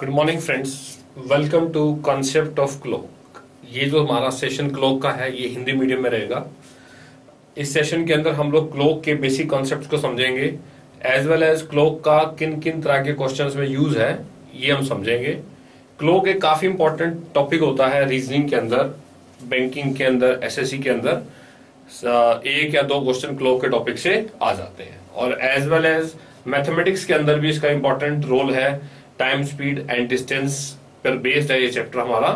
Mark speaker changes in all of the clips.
Speaker 1: Good morning friends, welcome to concept of clock. ये जो हमारा सेशन क्लॉक का है ये हिंदी मीडियम में रहेगा। इस सेशन के अंदर हम लोग क्लॉक के बेसिक कॉन्सेप्ट्स को समझेंगे, एज वेल एज क्लॉक का किन किन तरह के क्वेश्चंस में यूज है ये हम समझेंगे। क्लॉक एक काफी इंपॉर्टेंट टॉपिक होता है रीजनिंग के अंदर, बैंकिंग के अंदर, एसएससी के अंदर। एक या दो क्वेश्चन क्लॉक के टॉपिक से आ जाते हैं और एज वेल एज मैथमेटिक्स के अंदर भी इसका इंपॉर्टेंट रोल है। टाइम, स्पीड एंड डिस्टेंस पर बेस्ड है ये चैप्टर हमारा।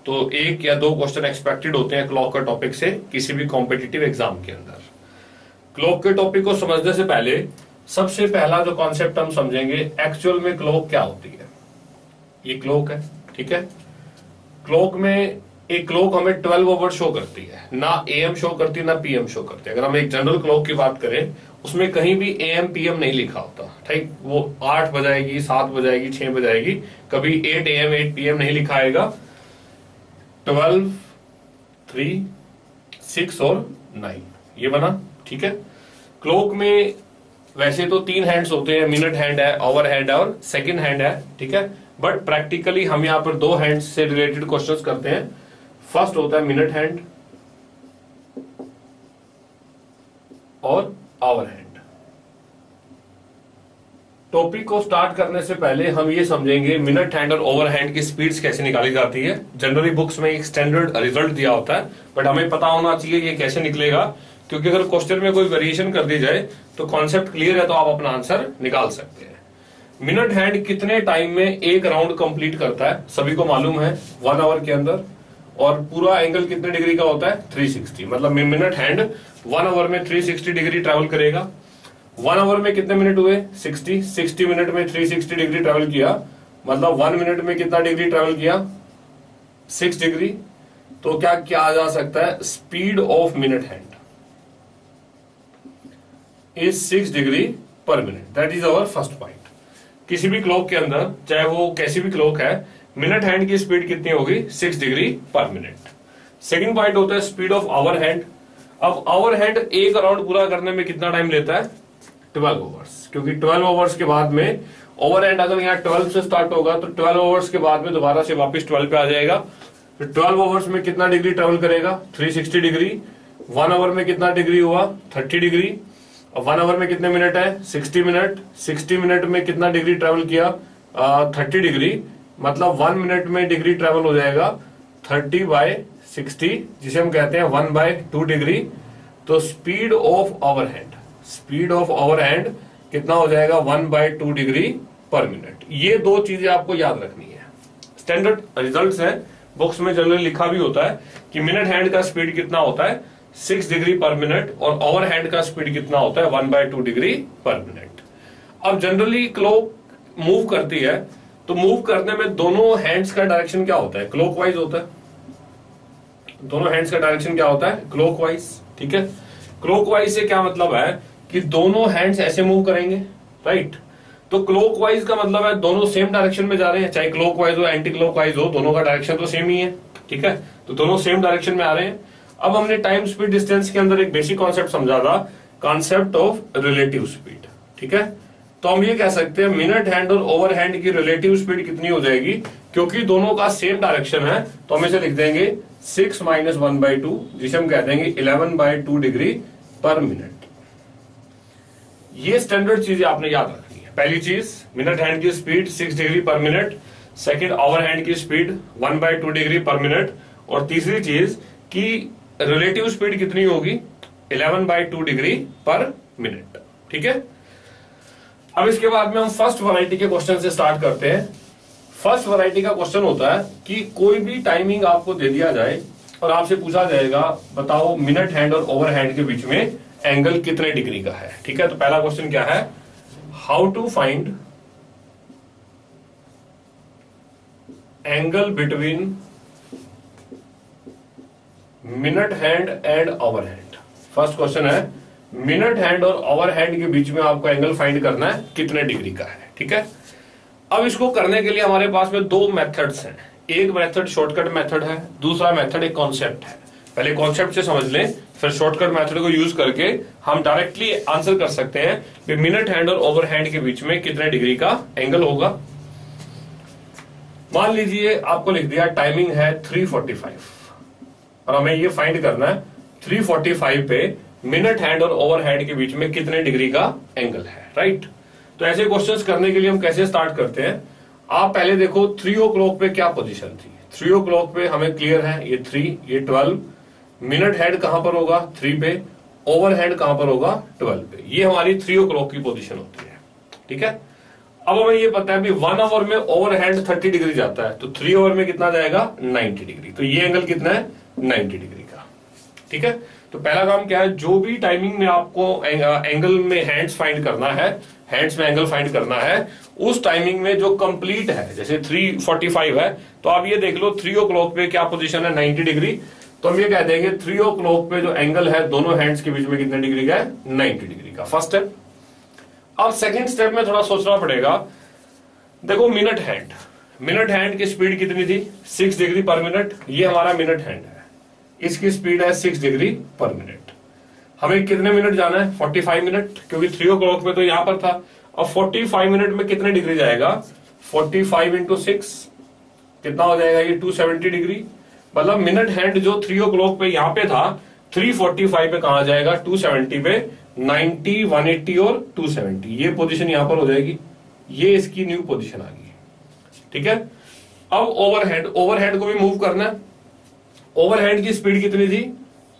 Speaker 1: तो एक या दो क्वेश्चन एक्सपेक्टेड होते हैं क्लॉक का टॉपिक से किसी भी कॉम्पिटिटिव एग्जाम के अंदर। क्लॉक के टॉपिक को समझने से पहले सबसे पहला जो कॉन्सेप्ट हम समझेंगे, एक्चुअल में क्लॉक क्या होती है। ये क्लॉक है, ठीक है। क्लॉक में एक क्लॉक हमें 12 आवर शो करती है, ना एएम शो करती है ना पीएम शो करती है। अगर हम एक जनरल क्लॉक की बात करें उसमें कहीं भी एएम पीएम नहीं लिखा होता, ठीक। वो 8 बजाएगी, 7 बजाएगी, 6 बजाएगी, कभी 8 एएम 8 पीएम नहीं लिखा आएगा। 12, 3, 6 और 9 ये बना, ठीक है। क्लॉक में वैसे तो 3 हैंड्स होते हैं, मिनट हैंड है, आवर हैंड है और सेकंड हैंड है, ठीक है। बट प्रैक्टिकली हम यहाँ पर 2 हैंड्स से रिलेटेड क्वेश्चंस करते हैं। फर्स्ट होता है मिनट हैंड और आवर हैंड। टॉपिक को स्टार्ट करने से पहले हम ये समझेंगे मिनट हैंड और ओवर हैंड की स्पीड्स कैसे निकाली जाती है। जनरली बुक्स में एक स्टैंडर्ड रिजल्ट दिया होता है, बट हमें पता होना चाहिए ये कैसे निकलेगा, क्योंकि अगर क्वेश्चन में कोई वेरिएशन कर दी जाए तो कॉन्सेप्ट क्लियर है तो आप अपना आंसर निकाल सकते हैं। मिनट हैंड कितने टाइम में एक राउंड कंप्लीट करता है सभी को मालूम है, 1 आवर के अंदर। और पूरा एंगल कितने डिग्री का होता है, 360। मतलब मिनट हैंड 1 आवर में 360 डिग्री ट्रेवल करेगा। 1 आवर में कितने मिनट हुए, 60 मिनट में 360 डिग्री ट्रेवल किया, मतलब 1 मिनट में कितना डिग्री ट्रेवल किया, 6 डिग्री। तो क्या किया जा सकता है, speed of minute hand is 6 degree पर minute. That is our first point. किसी भी क्लॉक के अंदर, चाहे वो कैसी भी क्लॉक है, मिनट हैंड की स्पीड कितनी होगी, 6 डिग्री पर मिनट। सेकंड पॉइंट होता है स्पीड ऑफ आवर हैंड। अब आवर हैंड एक राउंड पूरा करने में कितना टाइम लेता है, 12 आवर्स। क्योंकि 12 आवर्स के बाद में ओवर हैंड अगर यहाँ 12 से स्टार्ट होगा तो 12 आवर्स के बाद में दोबारा से वापस 12 पे आ जाएगा। फिर 12 आवर्स में कितना डिग्री ट्रेवल करेगा, 360 डिग्री। 1 आवर में कितना डिग्री हुआ, 30 डिग्री। अब 1 आवर में कितने मिनट है, 60 मिनट। 60 मिनट में कितना डिग्री ट्रेवल किया, 30 डिग्री। मतलब 1 मिनट में डिग्री ट्रेवल हो जाएगा 30/60, जिसे हम कहते हैं 1/2 डिग्री। तो speed of hour hand, speed of hour hand कितना हो जाएगा, 1/2 डिग्री पर मिनट। ये 2 चीजें आपको याद रखनी है। स्टैंडर्ड रिजल्ट्स हैं, बुक्स में जनरली लिखा भी होता है कि मिनट हैंड का स्पीड कितना होता है, 6 डिग्री पर मिनट, और ओवर हैंड का स्पीड कितना होता है, 1/2 डिग्री पर मिनट। अब जनरली क्लॉक मूव करती है तो मूव करने में दोनों हैंड्स का डायरेक्शन क्या होता है, क्लॉकवाइज होता है। दोनों हैंड्स का डायरेक्शन क्या होता है, क्लॉकवाइज, ठीक है। क्लॉकवाइज से क्या मतलब है कि दोनों हैंड्स ऐसे मूव करेंगे, राइट। तो क्लॉकवाइज का मतलब है दोनों सेम डायरेक्शन में जा रहे हैं, चाहे क्लॉकवाइज हो एंटी क्लॉकवाइज हो, दोनों का डायरेक्शन तो सेम ही है, ठीक है। तो दोनों सेम डायरेक्शन में आ रहे हैं। अब हमने टाइम, स्पीड, डिस्टेंस के अंदर एक बेसिक कॉन्सेप्ट समझा था, कॉन्सेप्ट ऑफ रिलेटिव स्पीड, ठीक है। तो हम ये कह सकते हैं मिनट हैंड और ओवर हैंड की रिलेटिव स्पीड कितनी हो जाएगी, क्योंकि दोनों का सेम डायरेक्शन है तो हम इसे लिख देंगे 6 - 1/2, जिसे हम कह देंगे 11/2 डिग्री पर मिनट। ये स्टैंडर्ड चीजें आपने याद रखनी है। पहली चीज, मिनट हैंड की स्पीड 6 डिग्री पर मिनट। सेकेंड, ओवर हैंड की स्पीड 1/2 डिग्री पर मिनट। और तीसरी चीज कि रिलेटिव स्पीड कितनी होगी, 11/2 डिग्री पर मिनट, ठीक है। अब इसके बाद में हम फर्स्ट वैरायटी के क्वेश्चन से स्टार्ट करते हैं। फर्स्ट वैरायटी का क्वेश्चन होता है कि कोई भी टाइमिंग आपको दे दिया जाए और आपसे पूछा जाएगा बताओ मिनट हैंड और ओवर हैंड के बीच में एंगल कितने डिग्री का है, ठीक है। तो पहला क्वेश्चन क्या है, how to find angle between minute hand and hour hand. First question है मिनट हैंड और ओवर हैंड के बीच में आपको एंगल फाइंड करना है कितने डिग्री का है, ठीक है। अब इसको करने के लिए हमारे पास में 2 मेथड्स हैं। एक मेथड शॉर्टकट मेथड है, दूसरा मेथड एक कॉन्सेप्ट है। पहले कॉन्सेप्ट से समझ लें, फिर शॉर्टकट मेथड को यूज करके हम डायरेक्टली आंसर कर सकते हैं कि मिनट हैंड और ओवर हैंड के बीच में कितने डिग्री का एंगल होगा। मान लीजिए आपको लिख दिया टाइमिंग है 3:45 और हमें ये फाइंड करना है 3:45 पे मिनट हैंड और ओवर हैंड के बीच में कितने डिग्री का एंगल है, राइट। तो ऐसे क्वेश्चंस करने के लिए हम कैसे स्टार्ट करते हैं, आप पहले देखो 3 o'clock पे क्या पोजीशन थी। 3 o'clock पे हमें क्लियर है ये 3, ये 12, मिनट हैंड कहां पर होगा 3 पे, ओवर हैंड कहां पर होगा 12 पे। ये हमारी 3 o'clock की पोजीशन होती है, ठीक है। अब हमें ये पता है 1 आवर में ओवर हैंड 30 डिग्री जाता है, तो 3 आवर में कितना जाएगा 90 डिग्री। तो ये एंगल कितना है 90 डिग्री का, ठीक है। तो पहला काम क्या है, जो भी टाइमिंग में आपको एंगल में हैंड्स फाइंड करना है, हैंड्स में एंगल फाइंड करना है, उस टाइमिंग में जो कंप्लीट है, जैसे 3:45 है तो आप ये देख लो 3 o'clock पे क्या पोजीशन है 90 डिग्री। तो हम ये कह देंगे 3 o'clock पे जो एंगल है दोनों हैंड्स के बीच में कितने डिग्री का है 90 डिग्री का, फर्स्ट स्टेप। अब सेकंड स्टेप में थोड़ा सोचना पड़ेगा। देखो मिनट हैंड की स्पीड कितनी थी 6 डिग्री पर मिनट, ये हमारा मिनट हैंड है, इसकी स्पीड है 6 डिग्री पर मिनट। हमें कितने मिनट जाना है 45 मिनट, क्योंकि 3 o'clock पे तो यहां पर था। अब 45 मिनट में कितने डिग्री जाएगा 45 इंटू 6 कितना हो जाएगा ये 270 डिग्री। मतलब मिनट हैंड जो 3 o'clock पे यहां पे था 3:45 पे कहां जाएगा 270 पे, 90, 180 और 270, ये पोजीशन यहां पर हो जाएगी, ये इसकी न्यू पोजीशन आ गई, ठीक है। अब ओवरहेड को भी मूव करना है। ओवरहेड की स्पीड कितनी थी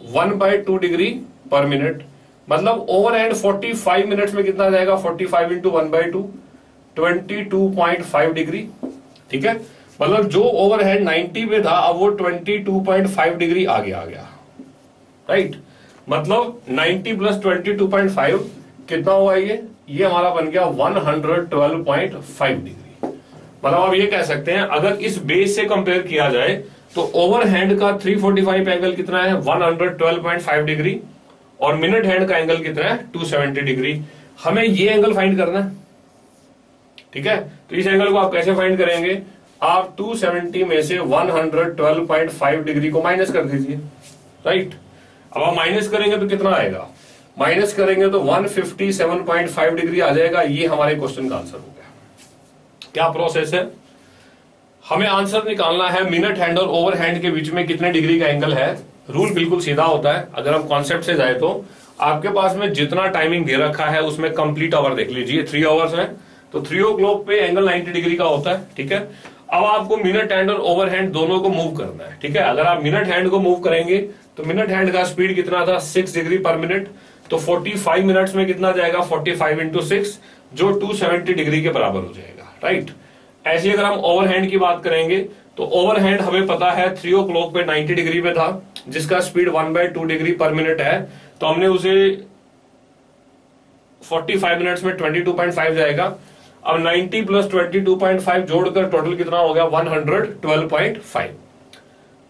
Speaker 1: 1/2 डिग्री पर मिनट, मतलब ओवरहेड 45 मिनट्स में कितना जाएगा 45 इंटू 1/2 22.5 डिग्री, ठीक है। मतलब जो ओवरहेड 90 पे था अब वो 22.5 डिग्री आगे आ गया, राइट। मतलब 90 प्लस 22.5 कितना हुआ ये हमारा बन गया 112.5 डिग्री। मतलब आप ये कह सकते हैं अगर इस बेस से कंपेयर किया जाए तो ओवरहैंड का 345 एंगल कितना है 112.5 डिग्री और मिनट हैंड का एंगल कितना है 270 डिग्री। हमें ये एंगल फाइंड करना है, ठीक है। तो इस एंगल को आप कैसे फाइंड करेंगे, आप 270 में से 112.5 डिग्री को माइनस कर दीजिए, राइट। अब आप माइनस करेंगे तो कितना आएगा, माइनस करेंगे तो 157.5 डिग्री आ जाएगा। ये हमारे क्वेश्चन का आंसर हो गया। क्या प्रोसेस है, हमें आंसर निकालना है मिनट हैंड और ओवर हैंड के बीच में कितने डिग्री का एंगल है। रूल बिल्कुल सीधा होता है, अगर हम कॉन्सेप्ट से जाए तो आपके पास में जितना टाइमिंग दे रखा है उसमें कंप्लीट आवर देख लीजिए, 3 आवर्स है तो 3 o'clock पे एंगल 90 डिग्री का होता है, ठीक है। अब आपको मिनट हैंड और ओवर हैंड दोनों को मूव करना है, ठीक है। अगर आप मिनट हैंड को मूव करेंगे तो मिनट हैंड का स्पीड कितना था 6 डिग्री पर मिनट, तो 45 मिनट्स में कितना जाएगा 45 इंटू 6 जो 270 डिग्री के बराबर हो जाएगा, राइट। ऐसे अगर हम ओवर हैंड की बात करेंगे तो ओवर हैंड हमें पता है 3 o'clock पे 90 डिग्री पे था जिसका स्पीड 1/2 डिग्री पर मिनट है, तो हमने उसे 45 मिनट्स में 22.5 जाएगा। अब 90 प्लस 22.5 जोड़कर टोटल कितना हो गया 112.5।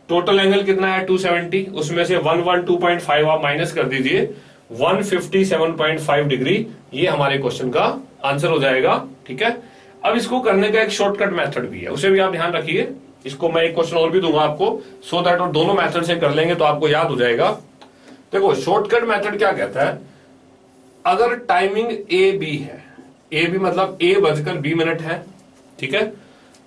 Speaker 1: टोटल एंगल कितना है 270, उसमें से 112.5 आप माइनस कर दीजिए 157.5 डिग्री, ये हमारे क्वेश्चन का आंसर हो जाएगा, ठीक है। अब इसको करने का एक शॉर्टकट मेथड भी है, उसे भी आप ध्यान रखिए। इसको मैं एक क्वेश्चन और भी दूंगा आपको, सो दैट और दोनों मेथड से कर लेंगे तो आपको याद हो जाएगा। देखो शॉर्टकट मेथड क्या कहता है, अगर टाइमिंग ए बी है, ए बी मतलब ए बजकर बी मिनट है, ठीक है।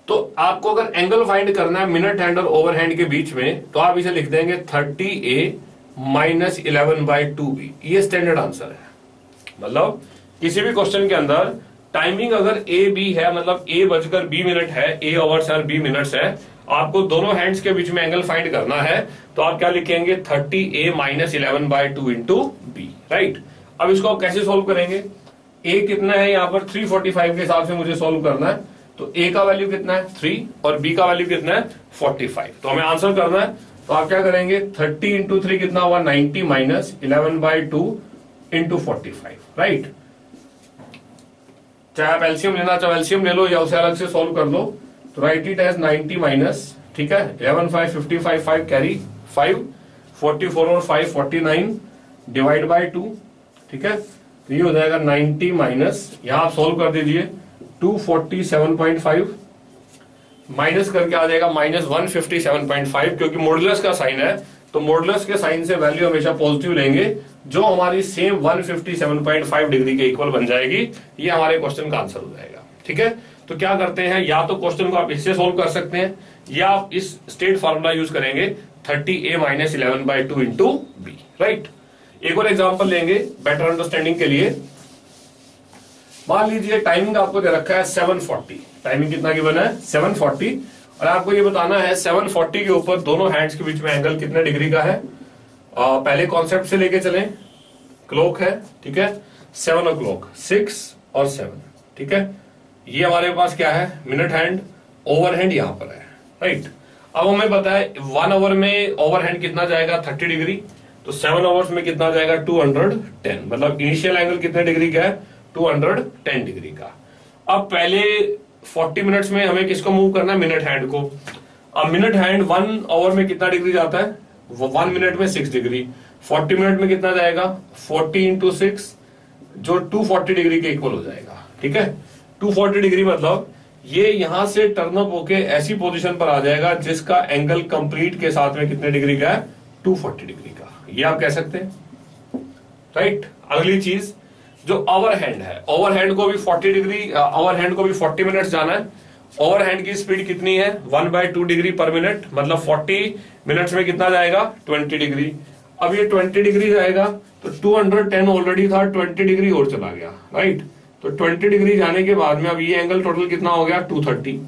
Speaker 1: तो आपको अगर एंगल फाइंड करना है मिनट हैंड और ओवर हैंड के बीच में तो आप इसे लिख देंगे 30A माइनस 11/2B, ये स्टैंडर्ड आंसर है। मतलब किसी भी क्वेश्चन के अंदर टाइमिंग अगर ए बी है, मतलब ए बजकर बी मिनट है, ए आवर्स और बी मिनट्स है, आपको दोनों हैंड्स के बीच में एंगल फाइंड करना है तो आप क्या लिखेंगे 30A minus 11/2 into B, right. अब इसको आप कैसे सोल्व करेंगे, ए कितना है यहाँ पर 345 के हिसाब से मुझे सोल्व करना है, तो ए का वैल्यू कितना है 3 और बी का वैल्यू कितना है 45, तो हमें आंसर करना है। तो आप क्या करेंगे 30 इंटू 3 कितना हुआ 90 माइनस 11/2 इंटू 45, राइट। चाहे आप एलसीएम लेना चाहे एलसीएम ले लो या उसे अलग से सोल्व कर लो, तो राइट इट एज 90 माइनस, ठीक है, 11 5 55 5 कैरी 5 44 और 5 49 डिवाइड बाय 2, ठीक है। तो ये हो जाएगा 90 माइनस, यहां आप सोल्व कर दीजिए 247.5 माइनस करके आ जाएगा माइनस 157.5, क्योंकि मॉडुलस का साइन है तो मॉडुलस के साइन से वैल्यू हमेशा पॉजिटिव लेंगे जो हमारी सेम 157.5 डिग्री के इक्वल बन जाएगी। ये हमारे क्वेश्चन का आंसर हो जाएगा, ठीक है। तो क्या करते हैं, या तो क्वेश्चन को आप इससे सोल्व कर सकते हैं या आप इस स्टेट फार्मूला यूज करेंगे 30a minus 11/2 into B, right. एक और एग्जांपल लेंगे बेटर अंडरस्टैंडिंग के लिए। मान लीजिए टाइमिंग आपको दे रखा है 740, टाइमिंग कितना की बना है 740, और आपको ये बताना है 740 के ऊपर दोनों हैंड्स के बीच में एंगल कितने डिग्री का है। पहले कॉन्सेप्ट से लेके चलें, क्लॉक है, ठीक है, 7 o'clock, 6 और 7, ठीक है। ये हमारे पास क्या है, मिनट हैंड, ओवर हैंड यहां पर है, राइट। अब हमें पता है 1 आवर में ओवर हैंड कितना जाएगा 30 डिग्री, तो 7 आवर्स में कितना जाएगा 210, मतलब इनिशियल एंगल कितने डिग्री का है 210 डिग्री का। अब पहले 40 मिनट्स में हमें किसको मूव करना है, मिनट हैंड को। अब मिनट हैंड 1 आवर में कितना डिग्री जाता है, वो 1 मिनट में 6 डिग्री, 40 मिनट में कितना जाएगा 40 इंटू 6, जो 240 डिग्री के इक्वल हो जाएगा, ठीक है। 240 डिग्री मतलब ये यहां से टर्न अप होके ऐसी पोजीशन पर आ जाएगा जिसका एंगल कंप्लीट के साथ में कितने डिग्री का है 240 डिग्री का, ये आप कह सकते हैं, राइट। अगली चीज जो ओवर हैंड है, ओवर हैंड को भी 40 डिग्री, ओवर हैंड को भी 40 मिनट्स जाना है। ओवर हैंड की स्पीड कितनी है 1/2 डिग्री पर मिनट, मतलब 40 मिनट्स में कितना जाएगा 20 डिग्री। अब ये 20 डिग्री जाएगा तो 210 ऑलरेडी था, 20 डिग्री और चला गया, राइट। तो 20 डिग्री जाने के बाद में अब ये एंगल टोटल कितना हो गया 230,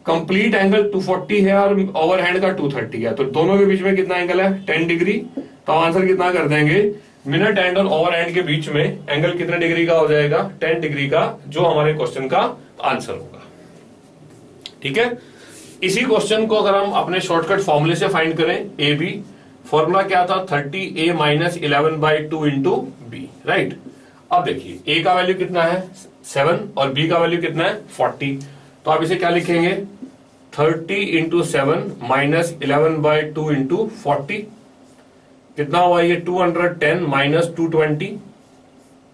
Speaker 1: कंप्लीट एंगल 240 है और ओवर हैंड का 230 है, तो दोनों के बीच में कितना एंगल है 10 डिग्री। तो आंसर कितना कर देंगे, मिनट हैंड और ओवर हैंड के बीच में एंगल कितने डिग्री का हो जाएगा 10 डिग्री का, जो हमारे क्वेश्चन का आंसर होगा, ठीक है। इसी क्वेश्चन को अगर हम अपने शॉर्टकट फॉर्मूले से फाइंड करें, ए बी, फॉर्मूला क्या था 30a minus 11/2 into B, right. अब देखिए ए का वैल्यू कितना है 7 और बी का वैल्यू कितना है 40, तो आप इसे क्या लिखेंगे 30 इंटू 7 माइनस 11/2 इंटू 40, कितना हुआ ये 210 माइनस 220,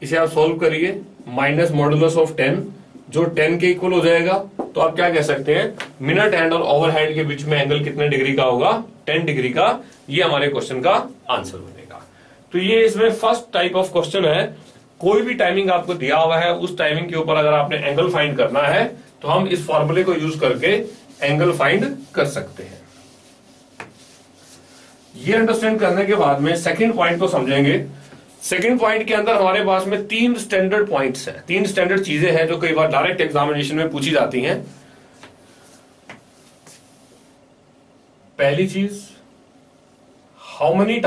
Speaker 1: इसे आप सोल्व करिए, माइनस मॉडुलस ऑफ 10 जो 10 के इक्वल हो जाएगा। तो आप क्या कह सकते हैं, मिनट हैंड और ओवर हैंड के बीच में एंगल कितने डिग्री का होगा 10 डिग्री का, ये हमारे क्वेश्चन का आंसर बनेगा। तो ये इसमें फर्स्ट टाइप ऑफ क्वेश्चन है, कोई भी टाइमिंग आपको दिया हुआ है उस टाइमिंग के ऊपर अगर आपने एंगल फाइंड करना है तो हम इस फॉर्मूले को यूज करके एंगल फाइंड कर सकते हैं। ये अंडरस्टैंड करने के बाद में सेकंड पॉइंट को समझेंगे। सेकंड पॉइंट के अंदर हमारे पास में 3 स्टैंडर्ड पॉइंट्स हैं, 3 स्टैंडर्ड चीजें हैं जो कई बार डायरेक्ट एग्जामिनेशन में पूछी जाती हैं। पहली चीज, how many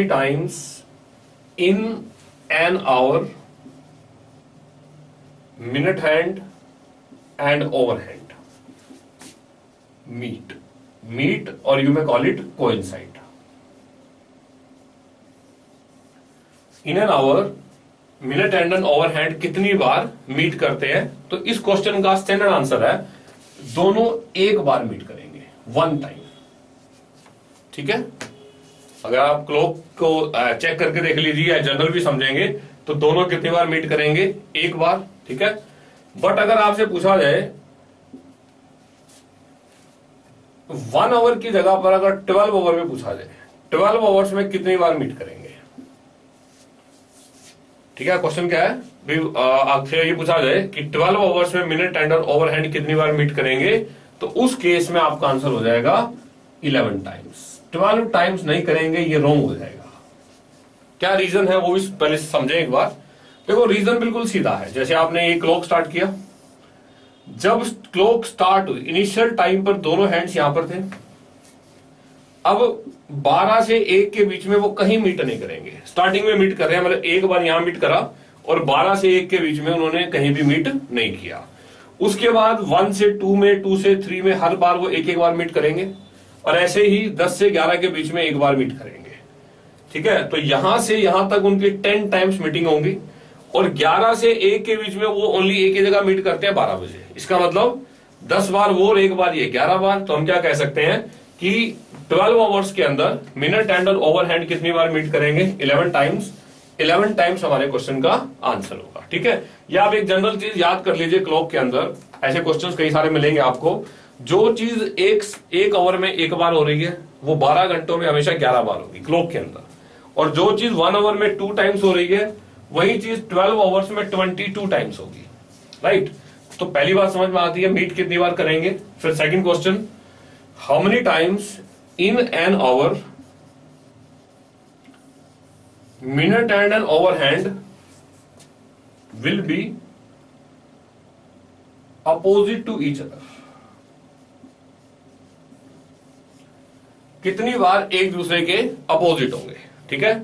Speaker 1: times in an hour minute hand and hour hand meet or you may call it coincide. In an hour minute hand and hour hand कितनी बार मीट करते हैं, तो इस क्वेश्चन का स्टैंडर्ड आंसर है दोनों एक बार मीट करेंगे, 1 टाइम, ठीक है। अगर आप क्लॉक को चेक करके देख लीजिए या जनरल भी समझेंगे तो दोनों कितनी बार मीट करेंगे, एक बार, ठीक है। बट अगर आपसे पूछा जाए 1 आवर की जगह पर अगर 12 आवर में पूछा जाए 12 आवर्स में कितनी बार मीट करेंगे, ठीक है। क्वेश्चन क्या है, आपसे ये पूछा जाए कि 12 आवर्स में मिनट हैंड और ओवर हैंड कितनी बार मीट करेंगे, तो उस केस में आपका आंसर हो जाएगा 11 टाइम्स। 12 टाइम्स नहीं करेंगे, ये रॉन्ग हो जाएगा। क्या रीजन है वो भी पहले समझे एक बार। देखो रीजन बिल्कुल सीधा है, जैसे आपने ये क्लॉक स्टार्ट किया, जब क्लॉक स्टार्ट हुई इनिशियल टाइम पर दोनों हैंड्स यहां पर थे, अब 12 से 1 के बीच में वो कहीं मीट नहीं करेंगे, स्टार्टिंग में मीट कर रहे हैं, मतलब एक बार यहां मीट करा और 12 से 1 के बीच में उन्होंने कहीं भी मीट नहीं किया। उसके बाद 1 से 2 में, 2 से 3 में हर बार वो एक बार मीट करेंगे, और ऐसे ही 10 से 11 के बीच में एक बार मीट करेंगे, ठीक है। तो यहां से यहां तक उनकी 10 टाइम्स मीटिंग होंगी, और 11 से 1 के बीच में वो ओनली एक ही जगह मीट करते हैं 12 बजे। इसका मतलब 10 बार वो और एक बार ये 11 बार। तो हम क्या कह सकते हैं कि 12 आवर्स के अंदर मिनट हैंड और ओवर हैंड कितनी बार मीट करेंगे, 11 टाइम्स। 11 टाइम्स हमारे क्वेश्चन का आंसर होगा, ठीक है। या आप एक जनरल चीज याद कर लीजिए, क्लॉक के अंदर ऐसे क्वेश्चंस कई सारे मिलेंगे आपको। जो चीज एक आवर में एक बार हो रही है वो 12 घंटों में हमेशा 11 बार होगी क्लॉक के अंदर, और जो चीज 1 आवर में 2 टाइम्स हो रही है वही चीज 12 आवर्स में 22 टाइम्स होगी, राइट। तो पहली बात समझ में आती है मीट कितनी बार करेंगे। फिर second question, how many times in an hour minute and an hour hand will be opposite to each other. कितनी बार एक दूसरे के अपोजिट होंगे, ठीक है।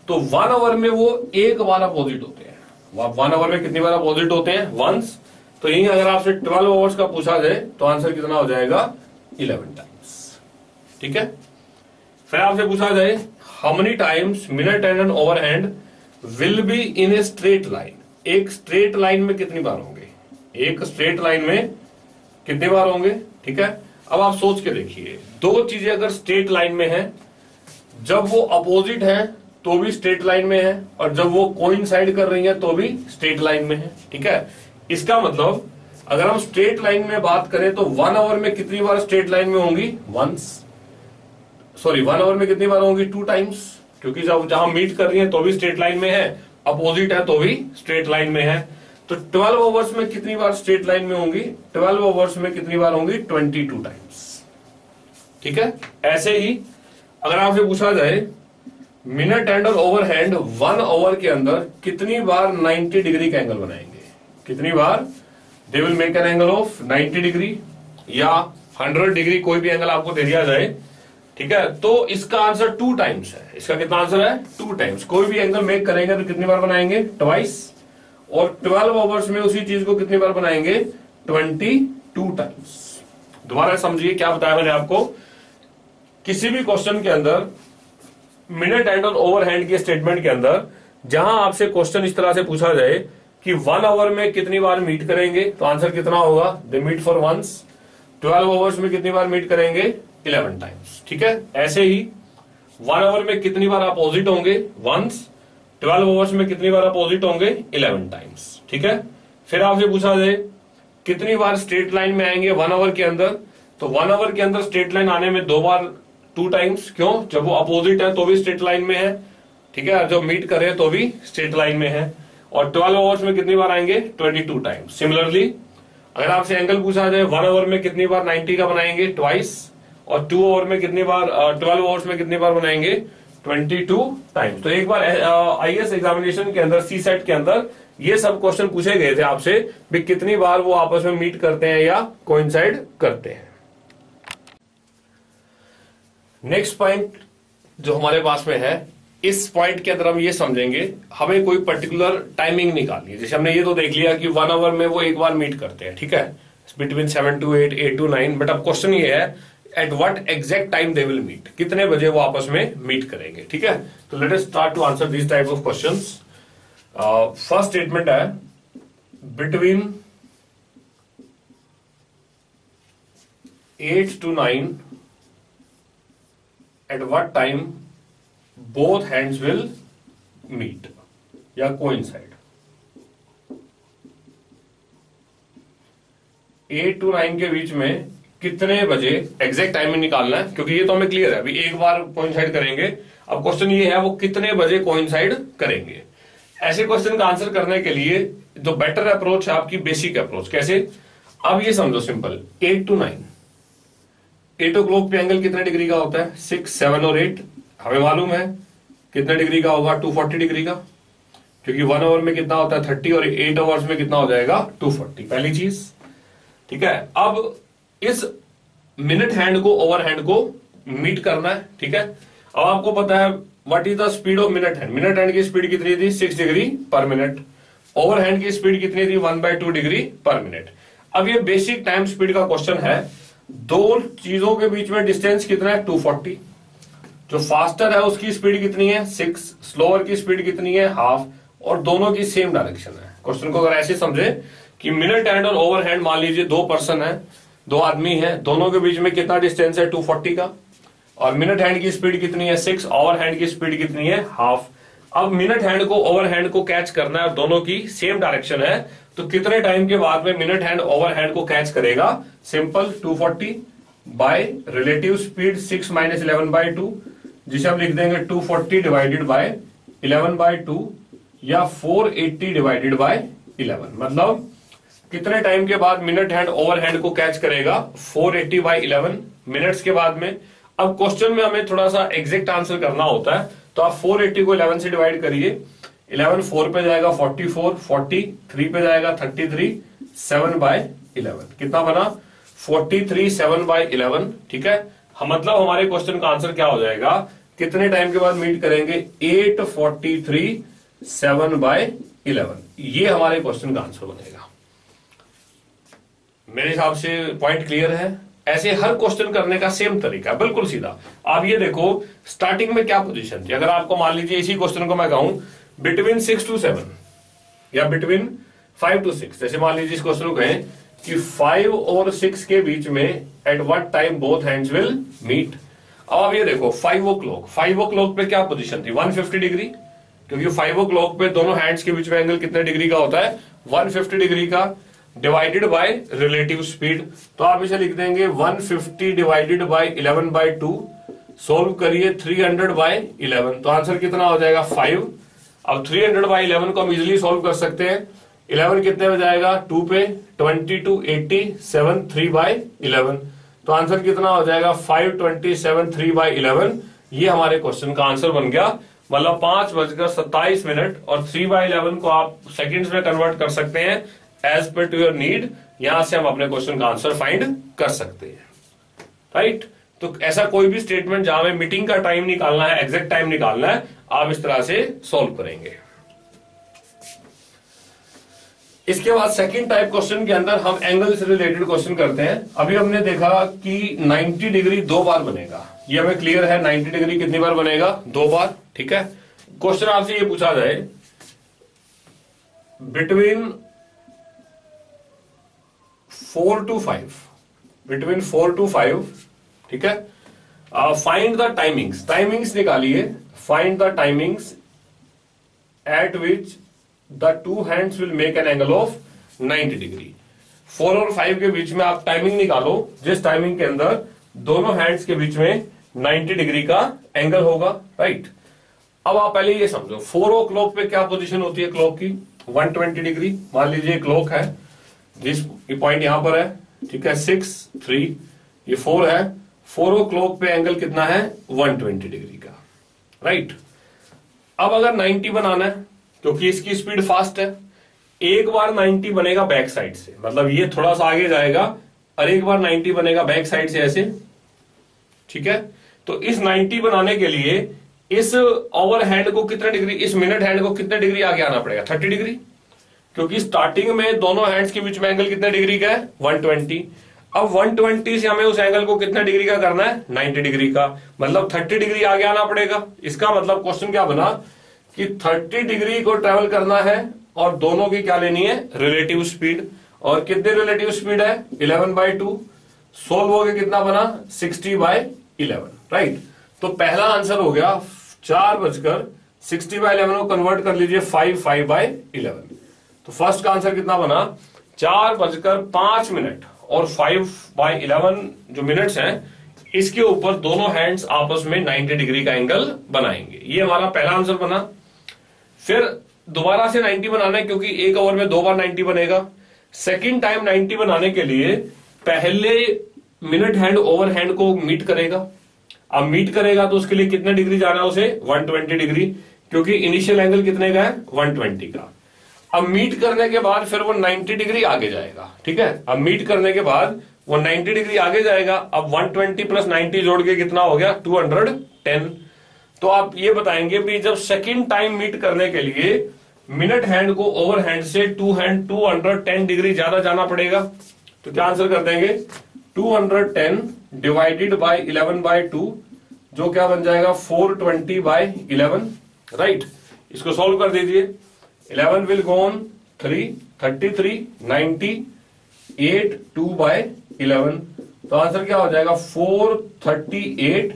Speaker 1: तो 1 आवर में वो एक बार अपोजिट होते हैं। 1 आवर में कितनी बार अपोजिट होते हैं? वंस। तो यही अगर आपसे 12 आवर्स का पूछा जाए तो आंसर कितना हो जाएगा? 11 टाइम्स, ठीक है। फिर आपसे पूछा जाए how many times minute and an hour hand will be in a straight line. एक स्ट्रेट लाइन में कितनी बार होंगे? एक स्ट्रेट लाइन में कितनी बार होंगे, ठीक है। अब आप सोच के देखिए, दो चीजें अगर स्ट्रेट लाइन में है, जब वो अपोजिट है तो भी स्ट्रेट लाइन में है, और जब वो कोइंसाइड कर रही है तो भी स्ट्रेट लाइन में है, ठीक है। इसका मतलब अगर हम स्ट्रेट लाइन में बात करें तो 1 आवर में कितनी बार स्ट्रेट लाइन में होंगी? 1 आवर में कितनी बार होंगी? 2 टाइम्स, क्योंकि जब जहां मीट कर रही है तो भी स्ट्रेट लाइन में है, अपोजिट है तो भी स्ट्रेट लाइन में है। तो 12 आवर्स में कितनी बार स्ट्रेट लाइन में होंगी? 12 आवर्स में कितनी बार होंगी? 22 टाइम्स, ठीक है। ऐसे ही अगर आपसे पूछा जाए मिनट एंड और ओवरहैंड 1 आवर के अंदर कितनी बार 90 डिग्री का एंगल बनाएंगे? कितनी बार they will make an angle of 90 degree या 100 डिग्री, कोई भी एंगल आपको दे दिया जाए, ठीक है। तो इसका आंसर 2 टाइम्स है। इसका कितना आंसर है? 2 टाइम्स। कोई भी एंगल मेक करेंगे तो कितनी बार बनाएंगे? ट्वाइस। और 12 आवर्स में उसी चीज को कितनी बार बनाएंगे? 22 टाइम्स। दोबारा समझिए क्या बताया मैंने आपको। किसी भी क्वेश्चन के अंदर मिनट एंड और ओवरहैंड के स्टेटमेंट के अंदर जहां आपसे क्वेश्चन इस तरह से पूछा जाए कि 1 आवर में कितनी बार मीट करेंगे, तो आंसर कितना होगा? They meet for once. 12 hours में कितनी बार मीट करेंगे? 11 टाइम्स, ठीक है। ऐसे ही 1 आवर में कितनी बार अपोजिट होंगे? वंस। 12 आवर्स में कितनी बार अपोजिट होंगे? 11 टाइम्स, ठीक है। फिर आपसे पूछा जाए कितनी बार स्ट्रेट लाइन में आएंगे 1 आवर के अंदर, तो 1 आवर के अंदर स्ट्रेट लाइन आने में 2 बार 2 टाइम्स। क्यों? जब वो अपोजिट है तो भी स्ट्रेट लाइन में है, ठीक है। जब मीट करे तो भी स्ट्रेट लाइन में है। और 12 आवर्स में कितनी बार आएंगे? 22 टाइम्स। सिमिलरली अगर आपसे एंगल पूछा जाए 1 आवर में कितनी बार 90 का बनाएंगे? ट्वाइस। और 2 आवर में कितनी बार 12 आवर्स में कितनी बार बनाएंगे? 22 टाइम्स। तो एक बार आईएएस एग्जामिनेशन के अंदर, सीसेट के अंदर ये सब क्वेश्चन पूछे गए थे आपसे भी कितनी बार वो आपस में मीट करते हैं या कोइंसाइड करते हैं। नेक्स्ट पॉइंट जो हमारे पास में है, इस पॉइंट के अंदर हम ये समझेंगे हमें कोई पर्टिकुलर टाइमिंग निकालनी है। जैसे हमने ये तो देख लिया कि 1 आवर में वो एक बार मीट करते हैं, ठीक है, बिटवीन 7 to 8, 8 to 9। बट अब क्वेश्चन ये है at what exact time they will meet, कितने बजे वो आपस में मीट करेंगे, ठीक है। तो let us start to answer this type of questions. First statement है between 8 to 9 at what time both hands will meet या coincide। 8 to 9 के बीच में कितने बजे एग्जैक्ट टाइमिंग निकालना है, क्योंकि ये तो हमें क्लियर है अभी एक बार कोइंसाइड करेंगे। अब क्वेश्चन ये है वो कितने बजे कोइंसाइड करेंगे। ऐसे क्वेश्चन का आंसर करने के लिए जो बेटर अप्रोच है आपकी बेसिक अप्रोच। कैसे? अब ये समझो सिंपल, 8 to 9, 8 o'clock पे एंगल कितने डिग्री का होता है? 6, 7 और 8 हमें मालूम है कितने डिग्री का होगा? 240 डिग्री का, क्योंकि 1 आवर में कितना होता है? 30 और 8 आवर्स में कितना हो जाएगा? 240। पहली चीज, ठीक है। अब इस मिनट हैंड को ओवर हैंड को मीट करना है, ठीक है। अब आपको पता है what is the speed of minute hand. Minute hand की स्पीड कितनी थी? 6 डिग्री पर मिनट। ओवर हैंड की स्पीड कितनी थी? 1/2 डिग्री पर मिनट। अब ये बेसिक टाइम स्पीड का क्वेश्चन है। दो चीजों के बीच में डिस्टेंस कितना है? 240। जो फास्टर है उसकी स्पीड कितनी है? 6। स्लोअर की स्पीड कितनी है? हाफ। और दोनों की सेम डायरेक्शन है। क्वेश्चन को अगर ऐसे समझे कि मिनट हैंड और ओवर हैंड मान लीजिए 2 पर्सन है, 2 आदमी है, दोनों के बीच में कितना डिस्टेंस है? 240 का। और मिनट हैंड की स्पीड कितनी है? 6। ओवर हैंड की स्पीड कितनी है? हाफ। अब मिनट हैंड को ओवर हैंड को कैच करना है और दोनों की सेम डायरेक्शन है, तो कितने टाइम के बाद में मिनट हैंड ओवर हैंड को कैच करेगा? सिंपल, 240 बाय रिलेटिव स्पीड 6 - 11/2, जिसे हम लिख देंगे 240 डिवाइडेड बाय 11/2 या 480 डिवाइडेड बाय 11, मतलब कितने टाइम के बाद मिनट हैंड ओवर हैंड को कैच करेगा 480 बाय 11 मिनट्स के बाद में। अब क्वेश्चन में हमें थोड़ा सा एग्जैक्ट आंसर करना होता है, तो आप 480 को 11 से डिवाइड करिए। 11 4 पे जाएगा 44, 40 3 पे जाएगा 33, 7 बाय 11 कितना बना 43, 7 बाय 11। ठीक है, मतलब हमारे क्वेश्चन का आंसर क्या हो जाएगा, कितने टाइम के बाद मीट करेंगे 843, 7 बाय 11। ये हमारे क्वेश्चन का आंसर बनेगा। मेरे हिसाब से पॉइंट क्लियर है। ऐसे हर क्वेश्चन करने का सेम तरीका, बिल्कुल सीधा। आप ये देखो स्टार्टिंग में क्या पोजीशन थी, अगर आपको मान लीजिए इसी क्वेश्चन को मैं कहूं बिटवीन 6 to 7 या बिटवीन 5 to 6, जैसे मान लीजिए इस क्वेश्चन को कहें कि 5 और 6 के बीच में at what time both hands will meet. अब आप ये देखो 5 o'clock पे क्या पोजीशन थी 150 डिग्री, क्योंकि 5 o'clock पे दोनों हैंड्स के बीच में एंगल कितने डिग्री का होता है 150 डिग्री का, डिवाइडेड बाय रिलेटिव स्पीड। तो आप इसे लिख देंगे 150 डिवाइडेड बाय 11 बाय 2, सोल्व करिए 300 बाय 11, तो आंसर कितना हो जाएगा 5। अब 300 बाय 11 को हम इजिली सोल्व कर सकते हैं। 11 कितने में जाएगा 2 पे, 22 80, 7 3 बाय 11, तो आंसर कितना हो जाएगा 527 3 बाय 11। ये हमारे क्वेश्चन का आंसर बन गया। मतलब 5:27 और 3 बाय 11 को आप सेकंड्स में कन्वर्ट कर सकते हैं as per to your need. यहां से हम अपने क्वेश्चन का आंसर फाइंड कर सकते हैं, राइट। तो ऐसा कोई भी स्टेटमेंट जहां में मीटिंग का टाइम निकालना है, एग्जैक्ट टाइम निकालना है, आप इस तरह से सोल्व करेंगे। इसके बाद सेकंड टाइप क्वेश्चन के अंदर हम एंगल से रिलेटेड क्वेश्चन करते हैं। अभी हमने देखा कि 90 डिग्री 2 बार बनेगा, ये हमें क्लियर है। 90 डिग्री कितनी बार बनेगा 2 बार, ठीक है। क्वेश्चन आपसे ये पूछा जाए बिटवीन 4 to 5, ठीक है। फाइंड द टाइमिंग्स निकालिए। Find the timings eight which the two hands will make an angle of 90 degree. 4 और 5 के बीच में आप टाइमिंग निकालो, जिस टाइमिंग के अंदर दोनों हैंड्स के बीच में 90 डिग्री का एंगल होगा, राइट। अब आप पहले ये समझो 4 o'clock पे क्या पोजीशन होती है क्लॉक की 120 डिग्री। मान लीजिए क्लॉक है, जिस ये पॉइंट यहां पर है, ठीक है, 6 3, ये 4 है। 4 o'clock पे एंगल कितना है 120 डिग्री का, राइट। अब अगर 90 बनाना है, क्योंकि इसकी स्पीड फास्ट है, एक बार 90 बनेगा बैक साइड से, मतलब ये थोड़ा सा आगे जाएगा और एक बार 90 बनेगा बैक साइड से ऐसे, ठीक है। तो इस 90 बनाने के लिए इस ओवर हैंड को कितने डिग्री, इस मिनट हैंड को कितने डिग्री आगे आना पड़ेगा 30 डिग्री, क्योंकि स्टार्टिंग में दोनों हैंड्स के बीच में एंगल कितने डिग्री का है 120। अब 120 से हमें उस एंगल को कितने डिग्री का करना है 90 डिग्री का, मतलब 30 डिग्री आगे आना पड़ेगा। इसका मतलब क्वेश्चन क्या बना कि 30 डिग्री को ट्रेवल करना है और दोनों की क्या लेनी है रिलेटिव स्पीड। और कितनी रिलेटिव स्पीड है 11/2, सोल्व हो गया कितना बना 60/11, राइट। तो पहला आंसर हो गया 4:60/11 को कन्वर्ट कर लीजिए 5/11। तो फर्स्ट का आंसर कितना बना 4:05 और 5/11 जो मिनट्स हैं, इसके ऊपर दोनों हैंड्स आपस में 90 डिग्री का एंगल बनाएंगे। ये हमारा पहला आंसर बना। फिर दोबारा से 90 बनाना है, क्योंकि एक ओवर में 2 बार 90 बनेगा। सेकंड टाइम 90 बनाने के लिए पहले मिनट हैंड ओवर हैंड को मीट करेगा। अब मीट करेगा तो उसके लिए कितने डिग्री जाना है उसे 120 डिग्री, क्योंकि इनिशियल एंगल कितने का है 120 का। अब मीट करने के बाद फिर वो 90 डिग्री आगे जाएगा, ठीक है। अब मीट करने के बाद वो 90 डिग्री आगे जाएगा। अब 120 + 90 जोड़ के कितना हो गया 210। तो आप ये बताएंगे भी जब सेकंड टाइम मीट करने के लिए मिनट हैंड को ओवर हैंड से 210 डिग्री ज्यादा जाना पड़ेगा। तो क्या आंसर कर देंगे 210 डिवाइडेड बाय 11/2, जो क्या बन जाएगा 420/11, राइट। इसको सोल्व कर दीजिए। 11 will go on 3, 33, 90, 8, 2/11। तो आंसर क्या हो जाएगा 438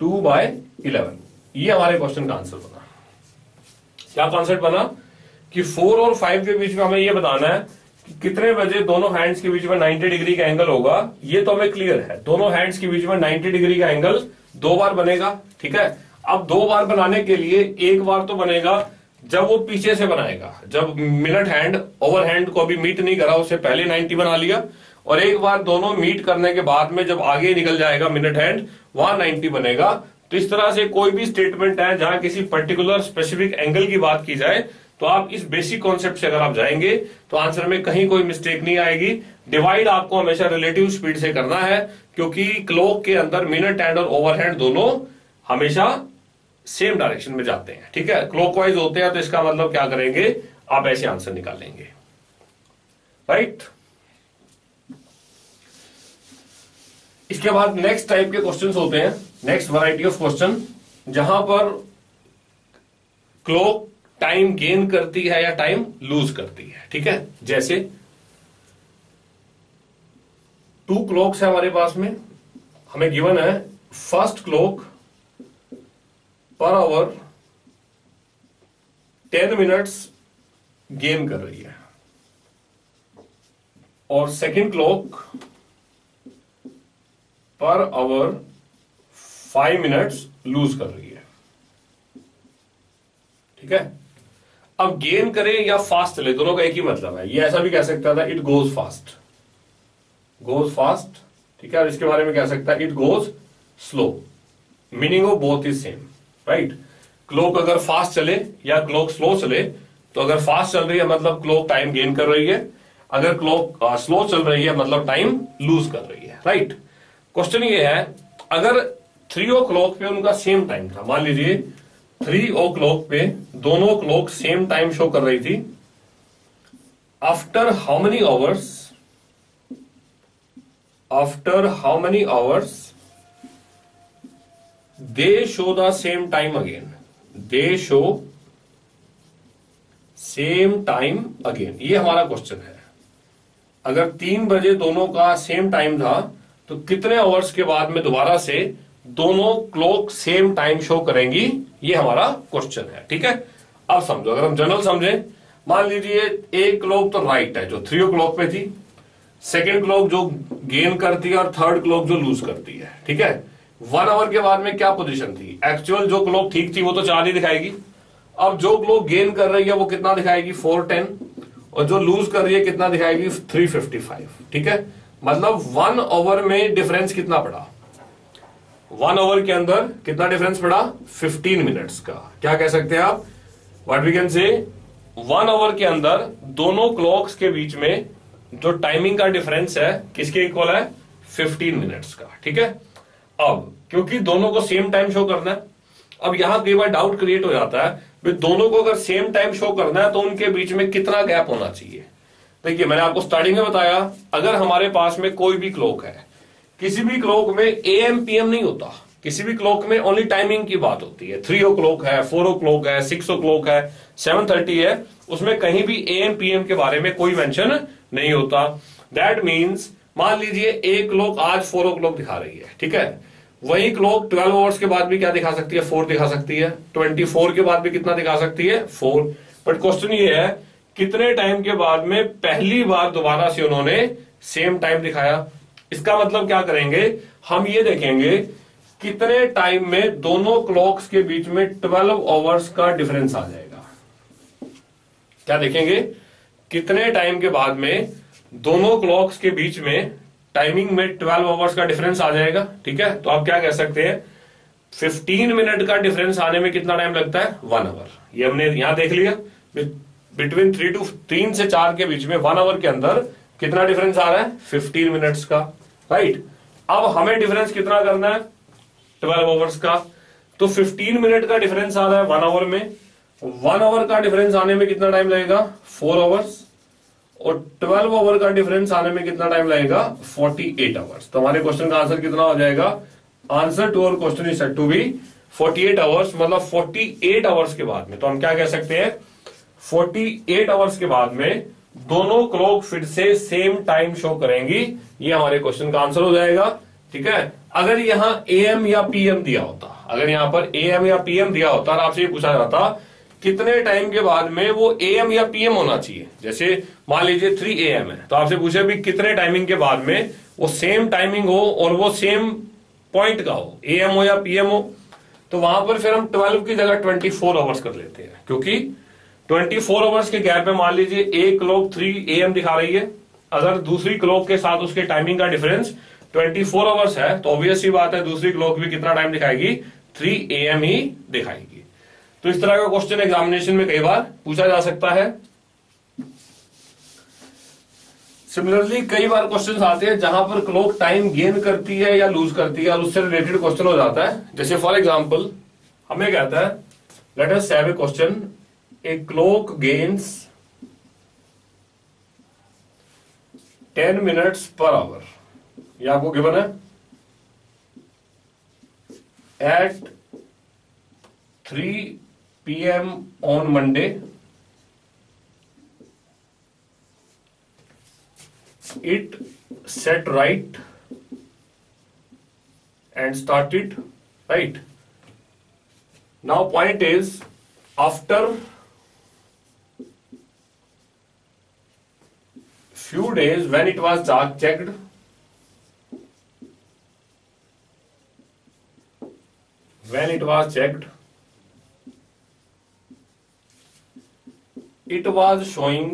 Speaker 1: 2/11। ये हमारे क्वेश्चन का आंसर बना। क्या कॉन्सेप्ट बना कि 4 और 5 के बीच में हमें यह बताना है कि कितने बजे दोनों हैंड्स के बीच में 90 डिग्री का एंगल होगा। ये तो हमें क्लियर है, दोनों हैंड्स के बीच में 90 डिग्री का एंगल 2 बार बनेगा, ठीक है। अब 2 बार बनाने के लिए एक बार तो बनेगा जब वो पीछे से बनाएगा, जब मिनट हैंड ओवर हैंड को अभी मीट नहीं करा, उससे पहले 90 बना लिया, और एक बार दोनों मीट करने के बाद में जब आगे निकल जाएगा मिनट हैंड, वहां 90 बनेगा। तो इस तरह से कोई भी स्टेटमेंट है जहां किसी पर्टिकुलर स्पेसिफिक एंगल की बात की जाए, तो आप इस बेसिक कॉन्सेप्ट से अगर आप जाएंगे तो आंसर में कहीं कोई मिस्टेक नहीं आएगी। डिवाइड आपको हमेशा रिलेटिव स्पीड से करना है, क्योंकि क्लॉक के अंदर मिनट हैंड और ओवरहैंड दोनों हमेशा सेम डायरेक्शन में जाते हैं, ठीक है, क्लॉकवाइज होते हैं। तो इसका मतलब क्या करेंगे, आप ऐसे आंसर निकालेंगे, राइट। इसके बाद नेक्स्ट टाइप के क्वेश्चंस होते हैं, नेक्स्ट वैरायटी ऑफ क्वेश्चन, जहां पर क्लॉक टाइम गेन करती है या टाइम लूज करती है, ठीक है। जैसे 2 क्लॉक्स है हमारे पास में, हमें गिवन है first clock per hour 10 minutes gain कर रही है और second clock per hour 5 minutes lose कर रही है, ठीक है। अब गेन करे या फास्ट चले, दोनों का एक ही मतलब है। ये ऐसा भी कह सकता था इट गोज फास्ट, ठीक है, और इसके बारे में कह सकता है it goes slow, meaning of both is same, right. Clock अगर फास्ट चले या क्लॉक स्लो चले, तो अगर फास्ट चल रही है मतलब क्लॉक टाइम गेन कर रही है, अगर क्लॉक स्लो चल रही है मतलब टाइम लूज कर रही है, राइट। क्वेश्चन ये है, अगर 3 o'clock पे उनका सेम टाइम था, मान लीजिए 3 o'clock पे दोनों क्लॉक सेम टाइम शो कर रही थी, after how many hours they show the same time again, ये हमारा क्वेश्चन है। अगर 3 बजे दोनों का सेम टाइम था, तो कितने आवर्स के बाद में दोबारा से दोनों क्लॉक सेम टाइम शो करेंगी, ये हमारा क्वेश्चन है, ठीक है। अब समझो, अगर हम जनरल समझें, मान लीजिए एक क्लॉक तो राइट है जो 3 o'clock पे थी, सेकेंड क्लॉक जो गेन करती है और थर्ड क्लॉक जो लूज करती है, ठीक है। 1 आवर के बाद में क्या पोजीशन थी, एक्चुअल जो क्लॉक ठीक थी वो तो 4 ही दिखाएगी। अब जो क्लॉक गेन कर रही है वो कितना दिखाएगी, 4:10, और जो लूज कर रही है कितना दिखाएगी, 3:55, ठीक है। मतलब 1 आवर में डिफरेंस कितना पड़ा, 1 आवर के अंदर कितना डिफरेंस पड़ा, 15 मिनट्स का। क्या कह सकते हैं आप, what we can say, 1 our के अंदर दोनों क्लॉक्स के बीच में जो टाइमिंग का डिफरेंस है किसके इक्वल है, 15 मिनट्स का, ठीक है। अब क्योंकि दोनों को सेम टाइम शो करना है, अब यहां कई बार डाउट क्रिएट हो जाता है, दोनों को अगर सेम टाइम शो करना है तो उनके बीच में कितना गैप होना चाहिए। देखिए, मैंने आपको स्टार्टिंग में बताया, अगर हमारे पास में कोई भी क्लॉक है, किसी भी क्लॉक में AM PM नहीं होता, किसी भी क्लॉक में ओनली टाइमिंग की बात होती है। 3 o'clock है, 4 o'clock है, 6 o'clock है, 7:30 है, उसमें कहीं भी AM PM के बारे में कोई मेंशन नहीं होता। दैट मीन्स मान लीजिए एक क्लॉक आज 4 o'clock दिखा रही है, ठीक है, वही क्लॉक 12 आवर्स के बाद भी क्या दिखा सकती है, 4 दिखा सकती है, 24 के बाद भी कितना दिखा सकती है, 4। बट क्वेश्चन ये है, कितने टाइम के बाद में पहली बार दोबारा से उन्होंने सेम टाइम दिखाया। इसका मतलब क्या करेंगे, हम ये देखेंगे कितने टाइम में दोनों क्लॉक्स के बीच में 12 आवर्स का डिफरेंस आ जाएगा। क्या देखेंगे, कितने टाइम के बाद में दोनों क्लॉक्स के बीच में टाइमिंग में 12 आवर्स का डिफरेंस आ जाएगा, ठीक है। तो आप क्या कह सकते हैं, 15 मिनट का डिफरेंस आने में कितना टाइम लगता है, 1 आवर। ये हमने यहां देख लिया, बिटवीन 3 से 4 के बीच में 1 आवर के अंदर कितना डिफरेंस आ रहा है, 15 मिनट्स का, राइट। अब हमें डिफरेंस कितना करना है, 12 आवर्स का। तो 15 मिनट का डिफरेंस आ रहा है 1 आवर में, 1 आवर का डिफरेंस आने में कितना टाइम लगेगा, 4 आवर्स, और 12 आवर का डिफरेंस आने में कितना टाइम लगेगा, 48 आवर्स। तो हमारे क्वेश्चन का आंसर कितना हो जाएगा, answer to our question is said to be 48 hours. मतलब 48 आवर्स के बाद में, तो हम क्या कह सकते हैं, 48 आवर्स के बाद में दोनों क्लॉक फिर से सेम टाइम शो करेंगी, ये हमारे क्वेश्चन का आंसर हो जाएगा, ठीक है। अगर यहां AM या PM दिया होता, अगर यहां पर AM या PM दिया होता और आपसे ये पूछा जाता कितने टाइम के बाद में वो AM या PM होना चाहिए, जैसे मान लीजिए 3 AM है, तो आपसे पूछे भी कितने टाइमिंग के बाद में वो सेम टाइमिंग हो और वो सेम पॉइंट का हो, AM हो या PM हो, तो वहां पर फिर हम 12 की जगह 24 आवर्स कर लेते हैं, क्योंकि 24 आवर्स के गैप में मान लीजिए एक क्लॉक 3 AM दिखा रही है, अगर दूसरी क्लॉक के साथ उसके टाइमिंग का डिफरेंस 24 आवर्स है तो ऑब्वियस सी बात है दूसरी क्लॉक भी कितना टाइम दिखाएगी, 3 AM ही दिखाएगी। तो इस तरह का क्वेश्चन एग्जामिनेशन में कई बार पूछा जा सकता है। सिमिलरली कई बार क्वेश्चंस आते हैं जहां पर क्लॉक टाइम गेन करती है या लूज करती है और उससे रिलेटेड क्वेश्चन हो जाता है। जैसे फॉर एग्जांपल हमें कहता है let us have a question, a clock gains 10 minutes per hour, ये आपको गिवन है at 3 PM on Monday, it set right and started right. Now point is after few days when it was checked, it was showing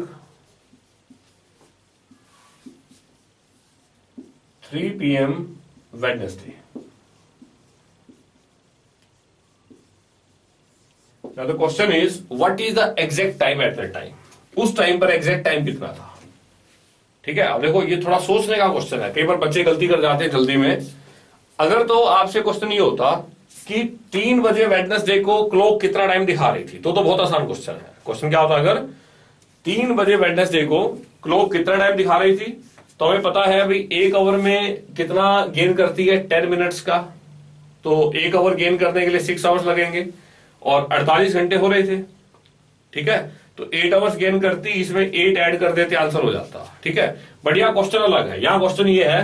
Speaker 1: 3 PM Wednesday. Now the question is, what is the exact time at that time? उस time पर exact time कितना था? ठीक है, अब देखो ये थोड़ा सोचने का क्वेश्चन है, कई बार बच्चे गलती कर जाते हैं जल्दी में। अगर तो आपसे क्वेश्चन ये होता कि 3 बजे वेडनेसडे को क्लॉक कितना टाइम दिखा रही थी, तो बहुत आसान क्वेश्चन है। क्वेश्चन क्या होता अगर 3 बजे वेडनेसडे को क्लॉक कितना टाइम दिखा रही थी, तो हमें पता है भाई 1 आवर में कितना गेन करती है, 10 मिनट्स का, तो 1 आवर गेन करने के लिए 6 आवर्स लगेंगे और 48 घंटे हो रहे थे। ठीक है, तो 8 आवर्स गेन करती, इसमें 8 ऐड कर देते, आंसर हो जाता। ठीक है, बट यहाँ क्वेश्चन अलग है। यहाँ क्वेश्चन ये है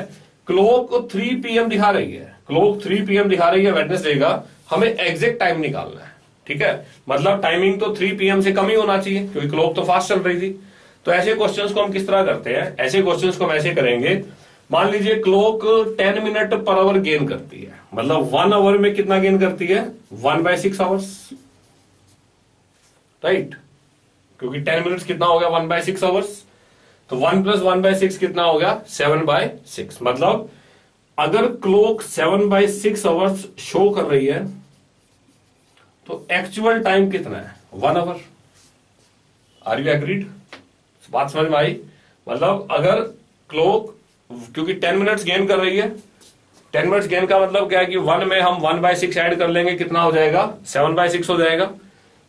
Speaker 1: क्लॉक 3 PM दिखा रही है, क्लॉक 3 PM दिखा रही है वेडनेसडे का, हमें एग्जैक्ट टाइम निकालना है। ठीक है, मतलब टाइमिंग तो 3 PM से कम ही होना चाहिए क्योंकि क्लॉक तो फास्ट चल रही थी। तो ऐसे क्वेश्चंस को हम किस तरह करते हैं, ऐसे क्वेश्चंस को हम ऐसे करेंगे, मान लीजिए clock 10 minute per hour gain करती है, मतलब 1 आवर में कितना गेन करती है, 1/6 आवर्स, राइट, क्योंकि 10 मिनट्स कितना हो गया, 1/6 आवर्स, तो 1 + 1/6 कितना हो गया, 7/6। मतलब अगर क्लॉक 7/6 आवर्स शो कर रही है तो एक्चुअल टाइम कितना है, 1 आवर। Are you agreed? बात समझ में आई? मतलब अगर क्लॉक, क्योंकि 10 मिनट्स गेन कर रही है, 10 मिनट्स गेन का मतलब क्या है कि 1 में हम 1/6 ऐड कर लेंगे, कितना हो जाएगा, 7/6 हो जाएगा।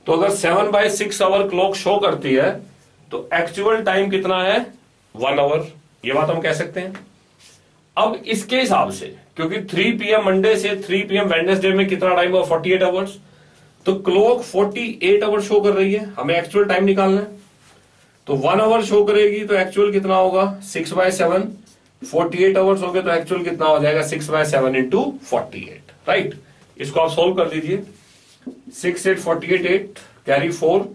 Speaker 1: तो अगर 7/6 आवर क्लॉक शो करती है तो एक्चुअल टाइम कितना है, 1 आवर। ये बात हम कह सकते हैं। अब इसके हिसाब से, क्योंकि 3 PM मंडे से 3 PM वेडनेसडे में कितना टाइम हुआ, 48 आवर्स, तो क्लॉक 48 आवर शो कर रही है, हमें एक्चुअल टाइम निकालना है। तो 1 आवर शो करेगी तो एक्चुअल कितना होगा, 6/7, 48 आवर्स हो गए तो एक्चुअल कितना हो जाएगा, 6/7 × 48, राइट। इसको आप सोल्व कर लीजिए, 6 8 48, 8 कैरी 4,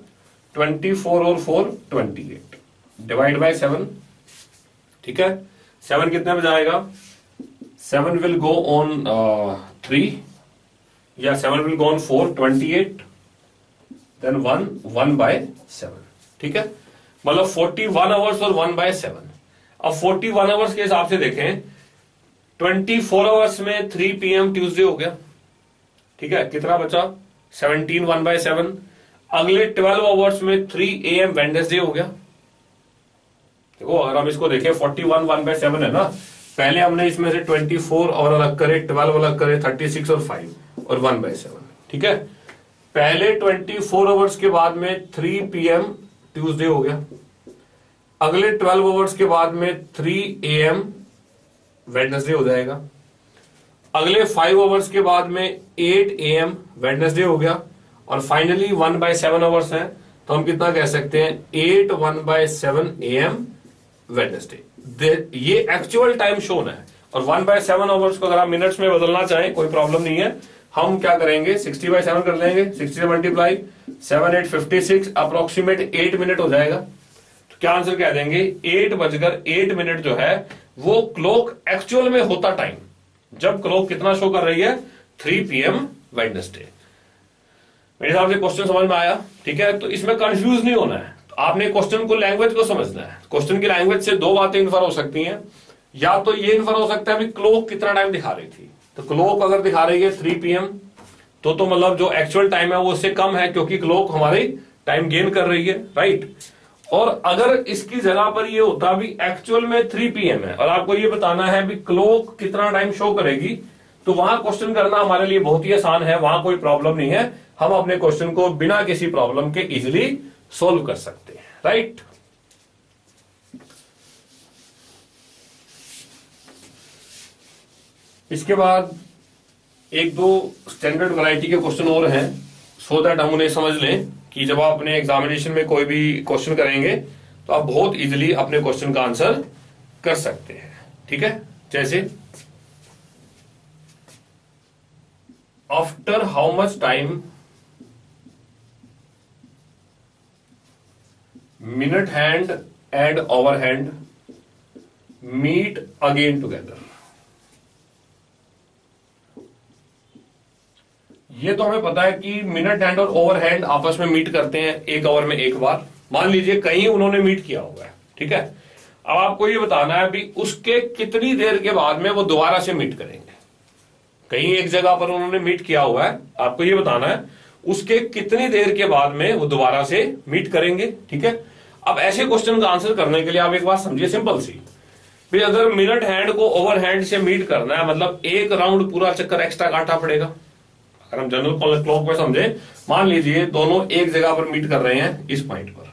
Speaker 1: 24 और 4 28, डिवाइड बाय 7। ठीक है, 7 कितने में जाएगा, 7 विल गो ऑन 3 या 7 विल गो ऑन 4, 28, देन 1/7। ठीक है, मतलब 41 आवर्स और 1/7। अब 41 आवर्स के हिसाब से देखें, 24 आवर्स में 3 PM ट्यूसडे हो गया। ठीक है, कितना बचा, 17, 1/7। अगले 12 आवर्स में 3 AM वेडनेसडे हो गया। देखो अगर हम इसको देखें, 41 1/7 है ना, पहले हमने इसमें से 24 और अलग करे, 12 अलग करे, 36 और 5 और 1/7। ठीक है, पहले 24 आवर्स के बाद में 3 PM ट्यूसडे हो गया, अगले 12 आवर्स के बाद में 3 AM वेडनेसडे हो जाएगा, अगले 5 आवर्स के बाद में 8 AM वेडनेसडे हो गया, और फाइनली 1/7 आवर्स है, तो हम कितना कह सकते हैं, 8 1/7 AM वेडनेसडे। ये एक्चुअल टाइम शोन है, और 1/7 आवर्स को अगर आप मिनट्स में बदलना चाहें कोई प्रॉब्लम नहीं है, हम क्या करेंगे, 60/7 कर लेंगे, 60 से मल्टीप्लाई 7 8 56, अप्रोक्सीमेट 8 मिनट हो जाएगा। तो क्या आंसर कह देंगे, 8:08 जो है वो क्लॉक एक्चुअल में होता टाइम, जब क्लॉक कितना शो कर रही है, 3 PM वेडनेसडे। मेरे हिसाब से क्वेश्चन समझ में आया, ठीक है। तो इसमें कंफ्यूज नहीं होना है, आपने क्वेश्चन को लैंग्वेज को समझना है। क्वेश्चन की लैंग्वेज से दो बातें इन्फर हो सकती हैं, या तो ये इन्फर हो सकता है भी क्लॉक कितना टाइम दिखा रही थी, तो क्लॉक अगर दिखा रही है 3 PM तो मतलब जो एक्चुअल टाइम है वो उससे कम है, क्योंकि क्लॉक हमारी टाइम गेन कर रही है, राइट। और अगर इसकी जगह पर ये होता भी एक्चुअल में 3 PM है और आपको ये बताना है भी क्लॉक कितना टाइम शो करेगी, तो वहां क्वेश्चन करना हमारे लिए बहुत ही आसान है, वहां कोई प्रॉब्लम नहीं है, हम अपने क्वेश्चन को बिना किसी प्रॉब्लम के इजिली सोल्व कर सकते हैं, राइट। इसके बाद एक दो स्टैंडर्ड वैरायटी के क्वेश्चन और हैं, सो दैट हम उन्हें समझ लें कि जब आप अपने एग्जामिनेशन में कोई भी क्वेश्चन करेंगे तो आप बहुत इजीली अपने क्वेश्चन का आंसर कर सकते हैं, ठीक है। जैसे after how much time minute hand and hour hand meet again together. ये तो हमें पता है कि मिनट हैंड और ओवर हैंड आपस में मीट करते हैं 1 आवर में एक बार, मान लीजिए कहीं उन्होंने मीट किया हुआ है, ठीक है। अब आपको ये बताना है भी उसके कितनी देर के बाद में वो दोबारा से मीट करेंगे। कहीं एक जगह पर उन्होंने मीट किया हुआ है, आपको ये बताना है उसके कितनी देर के बाद में वो दोबारा से मीट करेंगे, ठीक है। अब ऐसे क्वेश्चन का आंसर करने के लिए आप एक बात समझिए सिंपल सी, भी अगर मिनट हैंड को ओवर हैंड से मीट करना है मतलब एक राउंड पूरा चक्कर एक्स्ट्रा काटना पड़ेगा। अगर हम जनरल क्लॉक में समझे, मान लीजिए दोनों एक जगह पर मीट कर रहे हैं इस पॉइंट पर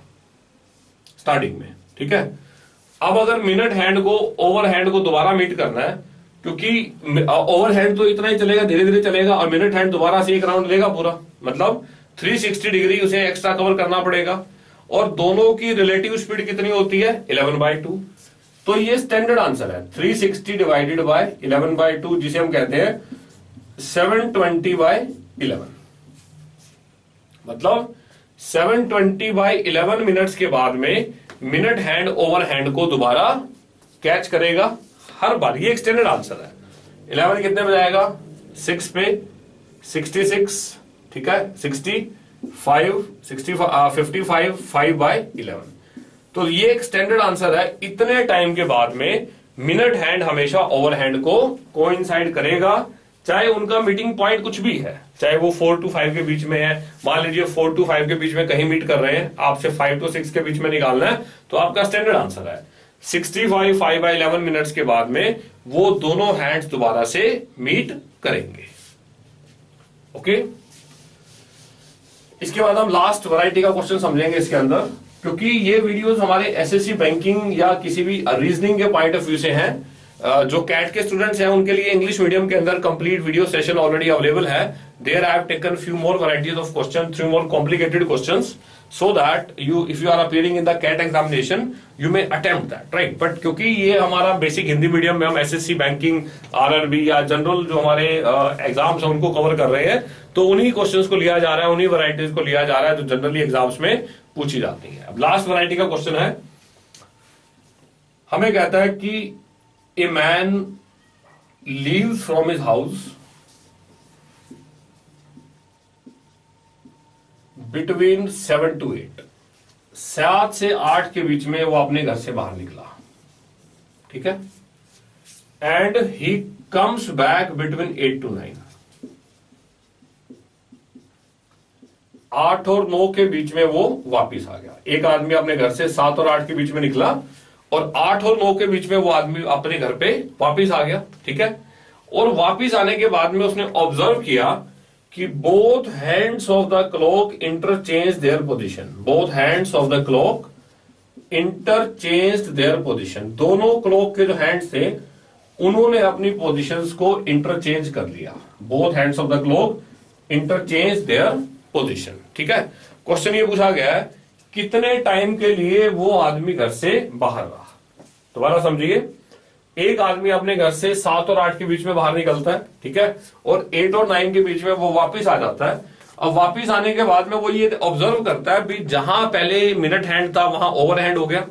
Speaker 1: स्टार्टिंग में, ठीक है। अब अगर मिनट हैंड को ओवर हैंड को दोबारा मीट करना है, क्योंकि ओवर हैंड तो इतना ही चलेगा, धीरे धीरे चलेगा, और मिनट हैंड दोबारा से एक राउंड लेगा पूरा, मतलब 360 डिग्री उसे एक्स्ट्रा कवर करना पड़ेगा। और दोनों की रिलेटिव स्पीड कितनी होती है 11/2। तो ये स्टैंडर्ड आंसर है 360 डिवाइडेड बाय 11/2, जिसे हम कहते हैं 720/11। मतलब 720/11 मिनट्स के बाद में मिनट हैंड ओवर हैंड को दोबारा कैच करेगा हर बार। ये एक स्टैंडर्ड आंसर है। 11 कितने में जाएगा 6 पे 66, ठीक है, 55 5/11। तो ये एक स्टैंडर्ड आंसर है। इतने टाइम के बाद में मिनट हैंड हमेशा ओवर हैंड को कोइंसाइड करेगा, चाहे उनका मीटिंग पॉइंट कुछ भी है, चाहे वो 4 to 5 के बीच में है। मान लीजिए 4 to 5 के बीच में कहीं मीट कर रहे हैं, आपसे 5 to 6 के बीच में निकालना है, तो आपका स्टैंडर्ड आंसर है 65 5/11 मिनट्स के बाद में वो दोनों हैंड्स दोबारा से मीट करेंगे। ओके, इसके बाद हम लास्ट वैरायटी का क्वेश्चन समझेंगे इसके अंदर, क्योंकि ये वीडियोस हमारे एसएससी बैंकिंग या किसी भी रीजनिंग के पॉइंट ऑफ व्यू से हैं। जो कैट के स्टूडेंट्स हैं उनके लिए इंग्लिश मीडियम के अंदर complete video session already available है। There I have taken few more varieties of question, 3 more complicated questions, so that if you are appearing in the CAT examination you may attempt that, right? But क्योंकि ये हमारा basic Hindi medium में हम SSC banking RRB या general जो हमारे exams हैं उनको कवर कर रहे हैं, तो उन्हीं क्वेश्चंस को लिया जा रहा है, उन्हीं वैरायटीज को लिया जा रहा है जो जनरली एग्जाम्स में पूछी जाती है। अब लास्ट वैरायटी का क्वेश्चन है, हमें कहता है कि a man leaves from his house between 7 to 8, 7 से 8 के बीच में वो अपने घर से बाहर निकला, ठीक है, and he comes back between 8 to 9, 8 और 9 के बीच में वो वापिस आ गया। एक आदमी अपने घर से 7 और 8 के बीच में निकला और 8 और 9 के बीच में वो आदमी अपने घर पे वापिस आ गया, ठीक है। और वापिस आने के बाद में उसने ऑब्जर्व किया कि both hands of the clock interchange their position, both hands of the clock interchange their position, दोनों क्लॉक के जो हैंड्स थे उन्होंने अपनी पोजीशंस को इंटरचेंज कर लिया। Both hands of the clock interchange their position, ठीक है। क्वेश्चन ये पूछा गया है कितने टाइम के लिए वो आदमी घर से बाहर रहा। दोबारा समझिए, एक आदमी अपने घर से 7 और 8 के बीच में बाहर निकलता है, ठीक है, और 8 और 9 के बीच में वो वापिस आ जाता है। अब वापिस आने के बाद में वो ये ऑब्जर्व करता है भी जहां पहले मिनट हैंड था वहां ओवर हैंड हो गया,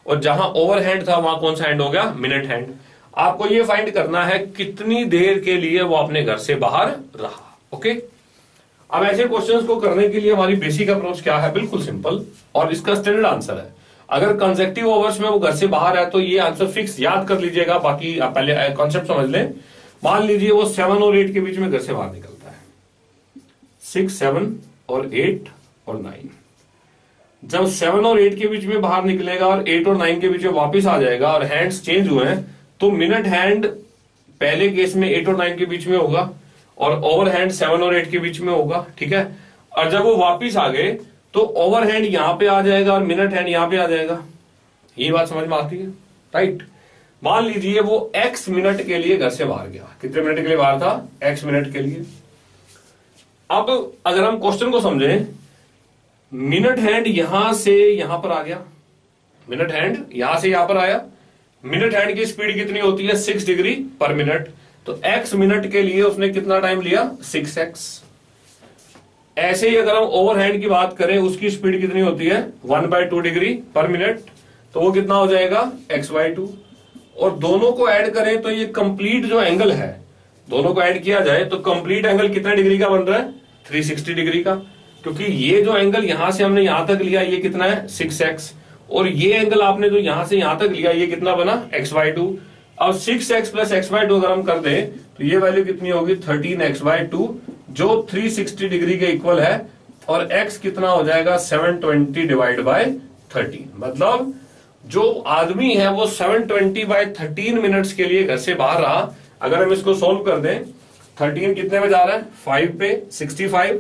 Speaker 1: और जहां ओवर हैंड था वहां कौन सा हैंड हो गया, मिनट हैंड। आपको ये फाइंड करना है कितनी देर के लिए वो अपने घर से बाहर रहा। ओके, अब ऐसे क्वेश्चंस को करने के लिए हमारी बेसिक अप्रोच क्या है? बिल्कुल सिंपल, और इसका स्टैंडर्ड आंसर है। अगर कंसेक्टिव आवर्स में वो घर से बाहर है तो ये आंसर फिक्स याद कर लीजिएगा। बाकी आप पहले कॉन्सेप्ट समझ लें। मान लीजिए वो 7 और 8 के बीच में घर से बाहर निकलता है, 6, 7 और 8 और 9। जब 7 और 8 के बीच में बाहर निकलेगा और 8 और 9 के बीच में वापस आ जाएगा और हैंड्स चेंज हुए हैं, तो मिनट हैंड पहले केस में 8 और 9 के बीच में होगा और ओवर हैंड 7 और 8 के बीच में होगा, ठीक है। और जब वो वापस आ गए तो ओवर हैंड यहां पे आ जाएगा और मिनट हैंड यहां पे आ जाएगा। ये बात समझ में आती है, राइट। मान लीजिए वो x मिनट के लिए घर से बाहर गया। कितने मिनट के लिए बाहर था? x मिनट के लिए। अब अगर हम क्वेश्चन को समझें, मिनट हैंड यहां से यहां पर आ गया, मिनट हैंड यहां से यहां पर आया। मिनट हैंड की स्पीड कितनी होती है? 6 डिग्री पर मिनट। तो x मिनट के लिए उसने कितना टाइम लिया? 6x। ऐसे ही अगर हम ओवरहैंड की बात करें, उसकी स्पीड कितनी होती है? 1/2 डिग्री पर मिनट। तो वो कितना हो जाएगा? x/2। और दोनों को ऐड करें तो ये कंप्लीट जो एंगल है, दोनों को ऐड किया जाए तो कंप्लीट एंगल कितने डिग्री का बन रहा है? 360 डिग्री का। क्योंकि ये जो एंगल यहां से हमने यहां तक लिया, ये कितना है? 6x। और ये एंगल आपने जो यहां से यहां तक लिया, ये कितना बना? x/2। अब 6x प्लस x/2 अगर हम कर दें तो ये वैल्यू कितनी होगी? 13x/2, जो 360 डिग्री के इक्वल है। और x कितना हो जाएगा? 720 डिवाइड बाय 13। मतलब जो आदमी है वो 720/13 मिनट्स के लिए घर से बाहर रहा। अगर हम इसको सोल्व कर दें, 13 कितने में जा रहा है? 5 पे 65,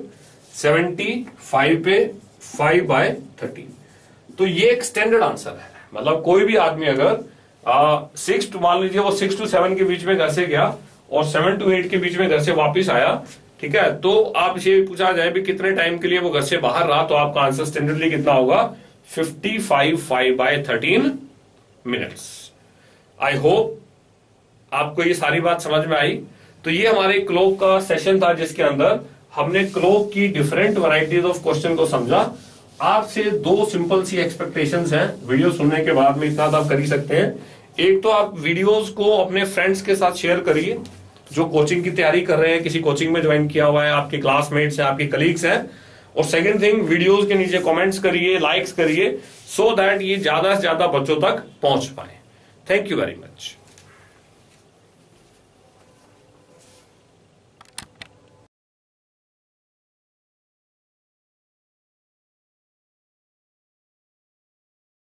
Speaker 1: 75 पे 5/13। तो ये एक स्टैंडर्ड आंसर है। मतलब कोई भी आदमी अगर मान लीजिए वो 6 to 7 के बीच में घर से गया और 7 to 8 के बीच में घर से वापस आया, ठीक है, तो आप इसे पूछा जाए भी कितने टाइम के लिए वो घर से बाहर रहा, तो आपका आंसर स्टैंडर्डली कितना होगा? 55/13 मिनट्स। आई होप आपको ये सारी बात समझ में आई। तो ये हमारे क्लॉक का सेशन था जिसके अंदर हमने क्लॉक की डिफरेंट वैरायटीज ऑफ क्वेश्चन को समझा। आपसे 2 सिंपल सी एक्सपेक्टेशंस हैं वीडियो सुनने के बाद में, इतना तो आप कर ही सकते हैं। एक तो आप वीडियोस को अपने फ्रेंड्स के साथ शेयर करिए जो कोचिंग की तैयारी कर रहे हैं, किसी कोचिंग में ज्वाइन किया हुआ है, आपके क्लासमेट्स हैं, आपके कलीग्स हैं। और सेकंड थिंग, वीडियोस के नीचे कमेंट्स करिए, लाइक्स करिए, सो दैट ये ज्यादा से ज्यादा बच्चों तक पहुंच पाए। Thank you very much.